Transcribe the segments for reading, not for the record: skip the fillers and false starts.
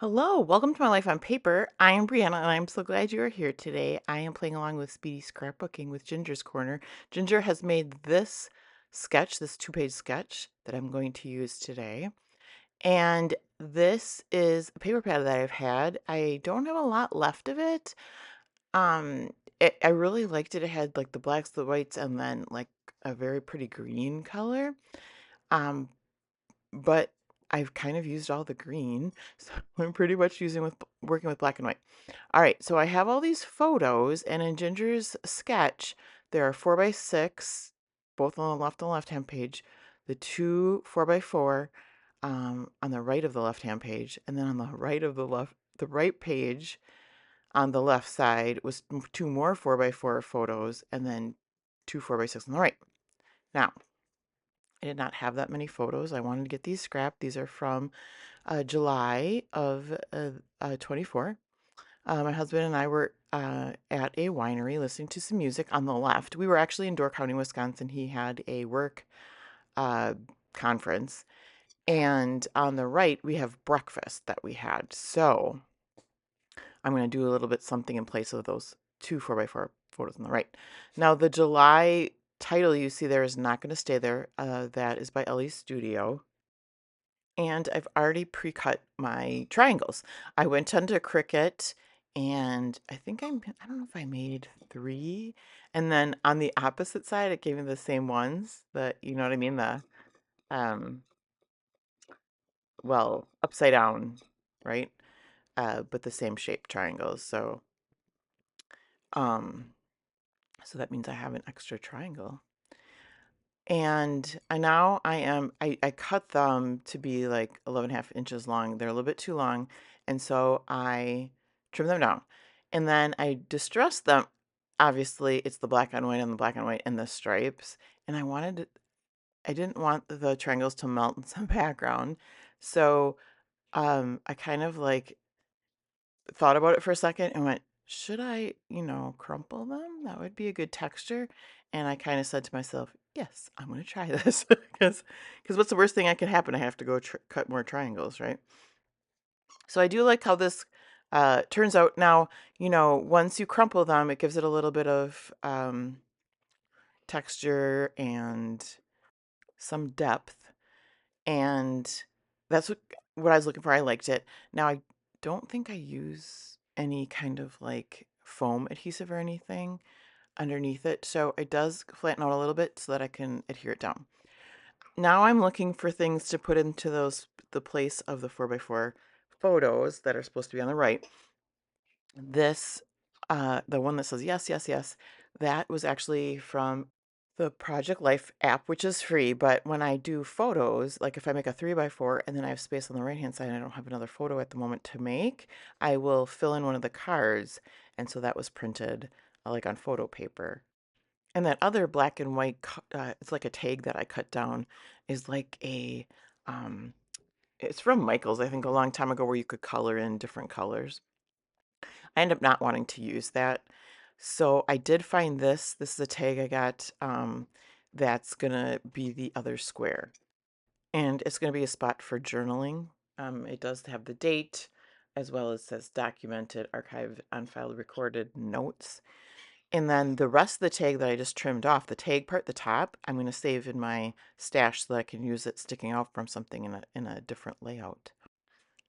Hello, welcome to my life on paper. I am Brianna and I'm so glad you are here today. I am playing along with Speedy Scrapbooking with Ginger's Corner. Ginger has made this sketch, this two-page sketch that I'm going to use today. And this is a paper pad that I've had. I don't have a lot left of it. Um, I really liked it. It had like the blacks, the whites, and then like a very pretty green color. Um, but I've kind of used all the green, so I'm pretty much working with black and white. All right, so I have all these photos, and in Ginger's sketch, there are 4x6, both on the left-hand page, the two 4x4 on the right of the left-hand page, and then on the right page on the left side was two more 4x4 photos, and then two 4x6 on the right. Now, I did not have that many photos. I wanted to get these scrapped. These are from July of 24. My husband and I were at a winery listening to some music on the left. We were actually in Door County, Wisconsin. He had a work uh, conference. And on the right, we have breakfast that we had. So I'm going to do a little bit something in place of those two 4x4 photos on the right. Now, the July title you see there is not going to stay there. That is by Ellie's Studio. And I've already pre-cut my triangles. I went onto Cricut and I don't know if I made 3. And then on the opposite side, it gave me the same ones, you know what I mean? Um, upside down, right? But the same shape triangles. Um, so that means I have an extra triangle. And now I cut them to be like 11.5 inches long. They're a little bit too long. And so I trim them down. And then I distress them. Obviously, it's the black on white and the black on white and the stripes. And I didn't want the triangles to melt in some background. So I kind of like thought about it for a second and went, should I, crumple them? That would be a good texture. And I kind of said to myself, yes, I'm going to try this because what's the worst thing that could happen? I have to go cut more triangles, right? So I do like how this turns out. Now, once you crumple them, it gives it a little bit of texture and some depth. And that's what I was looking for. I liked it. Now, I don't think I use any kind of like foam adhesive or anything underneath it, so it does flatten out a little bit so that I can adhere it down. Now I'm looking for things to put into the place of the 4x4 photos that are supposed to be on the right. This, the one that says yes, yes, yes, that was actually from the Project Life app, which is free. But when I do photos, like if I make a 3x4 and then I have space on the right hand side and I don't have another photo at the moment to make, I will fill in one of the cards. And so that was printed like on photo paper. And that other black and white, it's like a tag that I cut down, is like um, it's from Michael's, I think, a long time ago, where you could color in different colors. I ended up not wanting to use that. So I did find this. This is a tag I got that's going to be the other square. And it's going to be a spot for journaling. It does have the date as well as says documented, archived, on file, recorded notes. And then the rest of the tag that I just trimmed off, the tag part, the top, I'm going to save in my stash so that I can use it sticking out from something in a different layout.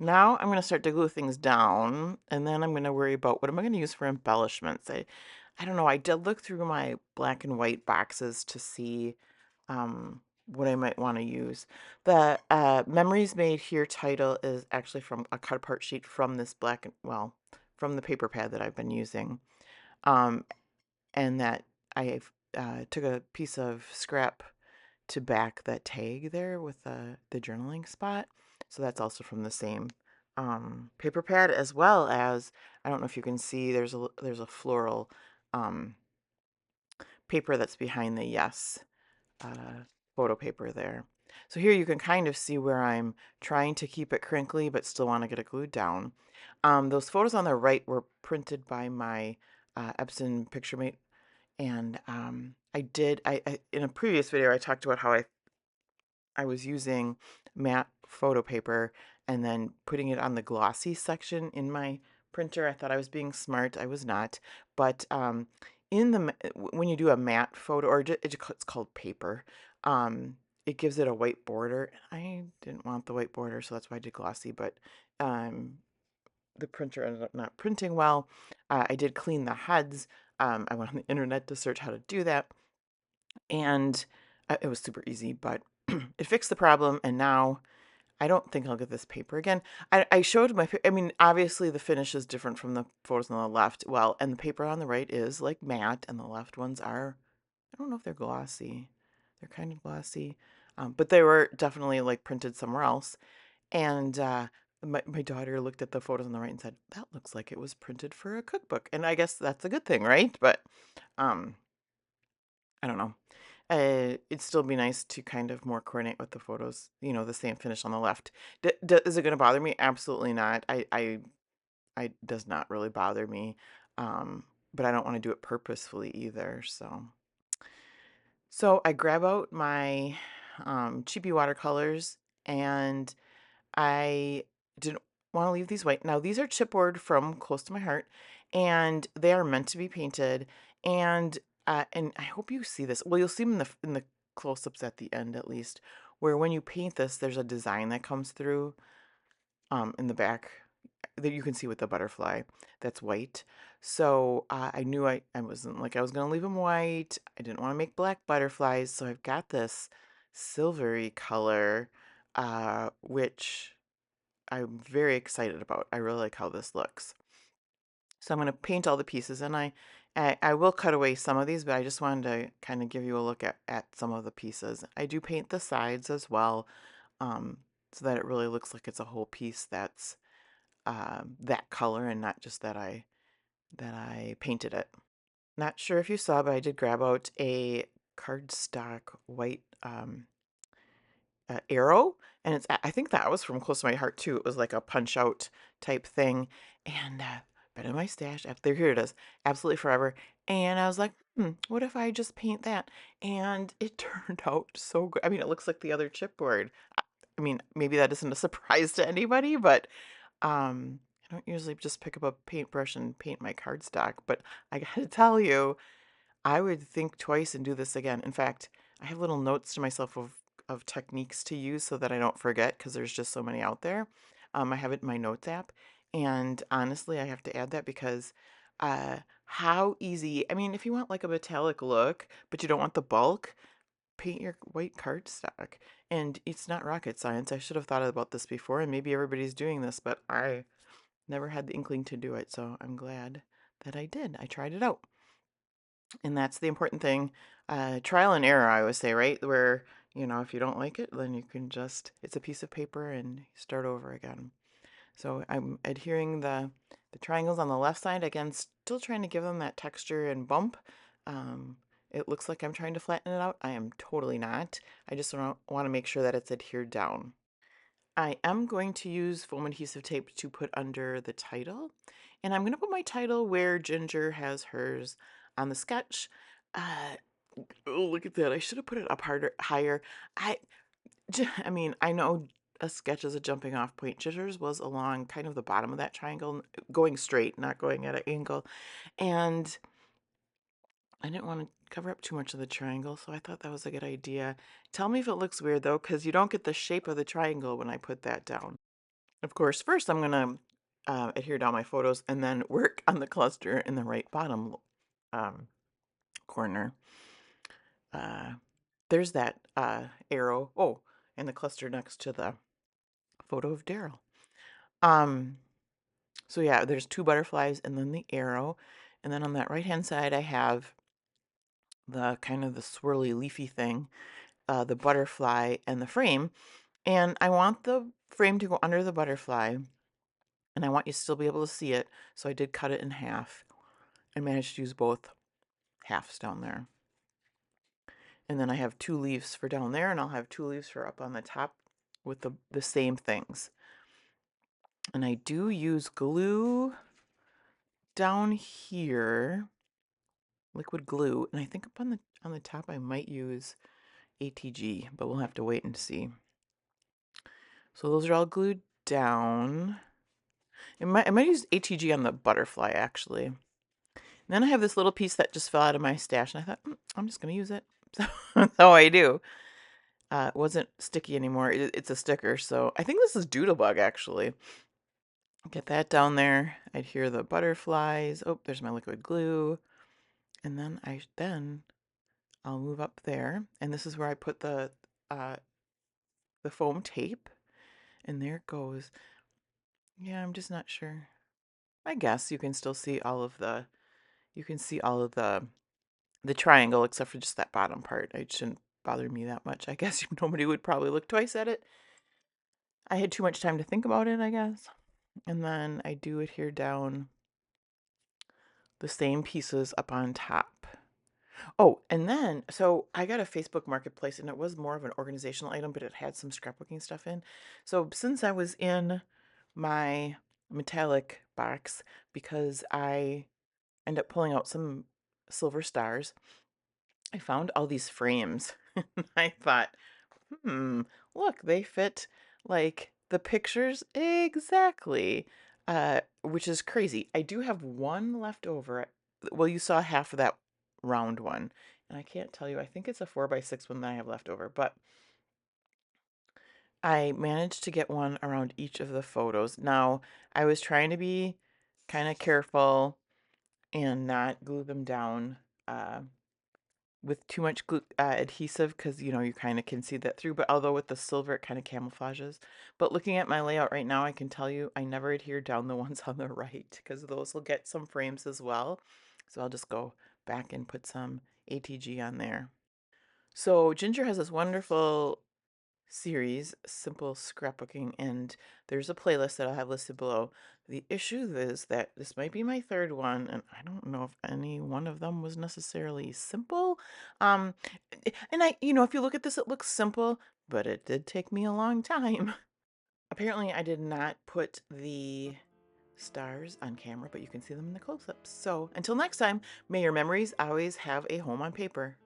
Now I'm going to start to glue things down, and then I'm going to worry about what am I going to use for embellishments. I don't know. I did look through my black and white boxes to see what I might want to use. The Memories Made Here title is actually from a cut apart sheet from this from the paper pad that I've been using. Um, and that I took a piece of scrap to back that tag there with the journaling spot. So that's also from the same paper pad, as well as, I don't know if you can see, there's a floral um, paper that's behind the yes photo paper there. So here you can kind of see where I'm trying to keep it crinkly but still want to get it glued down. Those photos on the right were printed by my Epson PictureMate, and I in a previous video I talked about how I was using matte photo paper and then putting it on the glossy section in my printer. I thought I was being smart. I was not. But in the when you do a matte photo, or it's called paper, it gives it a white border. I didn't want the white border, so that's why I did glossy. But um, the printer ended up not printing well. I did clean the heads. I went on the internet to search how to do that, and it was super easy. But it fixed the problem, and now I don't think I'll get this paper again. I showed I mean, obviously the finish is different from the photos on the left. Well, and the paper on the right is like matte, and the left ones are, I don't know if they're glossy. They're kind of glossy, but they were definitely like printed somewhere else. And my daughter looked at the photos on the right and said, "That looks like it was printed for a cookbook." And I guess that's a good thing, right? But um, I don't know. It'd still be nice to kind of more coordinate with the photos, the same finish on the left. Is it going to bother me? Absolutely not. I does not really bother me. Um, but I don't want to do it purposefully either. So I grab out my cheapy watercolors, and I didn't want to leave these white. Now these are chipboard from Close to My Heart, and they are meant to be painted. And I hope you see this. Well, you'll see them in the close-ups at the end, at least, where when you paint this, there's a design that comes through in the back that you can see with the butterfly that's white. So I knew I wasn't like I was gonna leave them white. I didn't want to make black butterflies, so I've got this silvery color, which I'm very excited about. I really like how this looks. So I'm going to paint all the pieces, and I will cut away some of these, but I just wanted to kind of give you a look at some of the pieces. I do paint the sides as well, um, so that it really looks like it's a whole piece that's that color, and not just that I painted it. Not sure if you saw, but I did grab out a cardstock white arrow, and I think that was from Close to My Heart too. It was like a punch out type thing, and been in my stash after here it is, absolutely forever. And I was like, what if I just paint that? And it turned out so good. I mean, it looks like the other chipboard. I mean, maybe that isn't a surprise to anybody, but I don't usually just pick up a paintbrush and paint my cardstock. But I gotta tell you, I would think twice and do this again. In fact, I have little notes to myself of techniques to use so that I don't forget, because there's just so many out there. I have it in my notes app, and honestly, I have to add that because how easy. I mean, if you want like a metallic look, but you don't want the bulk, paint your white cardstock. And it's not rocket science. I should have thought about this before, and maybe everybody's doing this, but I never had the inkling to do it, so I'm glad that I did. I tried it out. And that's the important thing. Trial and error, I always say, right? Where, if you don't like it, then you can just, it's a piece of paper and start over again. So I'm adhering the triangles on the left side, again, still trying to give them that texture and bump. Um, it looks like I'm trying to flatten it out. I am totally not. I just want to make sure that it's adhered down. I am going to use foam adhesive tape to put under the title. And I'm going to put my title where Ginger has hers on the sketch. Uh, oh, look at that. I should have put it up higher. I, I mean, I know a sketch is a jumping off point. Ginger's was along kind of the bottom of that triangle, going straight, not going at an angle. And I didn't want to cover up too much of the triangle, so I thought that was a good idea. Tell me if it looks weird, though, because you don't get the shape of the triangle when I put that down. Of course, first I'm going to adhere down my photos and then work on the cluster in the right bottom um, corner. Uh, there's that arrow. Oh, and the cluster next to the photo of Daryl. Um, so yeah, there's two butterflies and then the arrow. And then on that right-hand side, I have the kind of the swirly leafy thing, the butterfly and the frame. And I want the frame to go under the butterfly, and I want you to still be able to see it. So I did cut it in half. I managed to use both halves down there. And then I have two leaves for down there, and I'll have two leaves for up on the top with the same things. And I do use glue down here, liquid glue, and I think up on the top I might use ATG, but we'll have to wait and see. So those are all glued down. I might use ATG on the butterfly, actually. And then I have this little piece that just fell out of my stash, and I thought, I'm just going to use it. So I do. It wasn't sticky anymore. It's a sticker, so I think this is Doodlebug, actually. Get that down there. I'd hear the butterflies. Oh, there's my liquid glue. And then I'll move up there, and this is where I put the foam tape, and there it goes. Yeah, I'm just not sure. I guess you can still see all of the triangle except for just that bottom part. It shouldn't bother me that much. I guess nobody would probably look twice at it. I had too much time to think about it, I guess. And then I do adhere down the same pieces up on top. Oh, and then, so I got a Facebook Marketplace, and it was more of an organizational item, but it had some scrapbooking stuff in. So since I was in my metallic box, because I end up pulling out some silver stars, I found all these frames. I thought, look, they fit like the pictures exactly, which is crazy. I do have one left over. Well, you saw half of that round one, and I can't tell you. I think it's a 4x6 one that I have left over, but I managed to get one around each of the photos. Now, I was trying to be kind of careful and not glue them down. With too much adhesive, because you kind of can see that through, but although with the silver it kind of camouflages. But looking at my layout right now, I can tell you I never adhere down the ones on the right, because those will get some frames as well. So I'll just go back and put some ATG on there. So Ginger has this wonderful series, Simple Scrapbooking, and there's a playlist that I'll have listed below. The issue is that this might be my third one, and I don't know if any one of them was necessarily simple. Um, and if you look at this, it looks simple, but it did take me a long time. Apparently, I did not put the stars on camera, but you can see them in the close-ups. So until next time, may your memories always have a home on paper.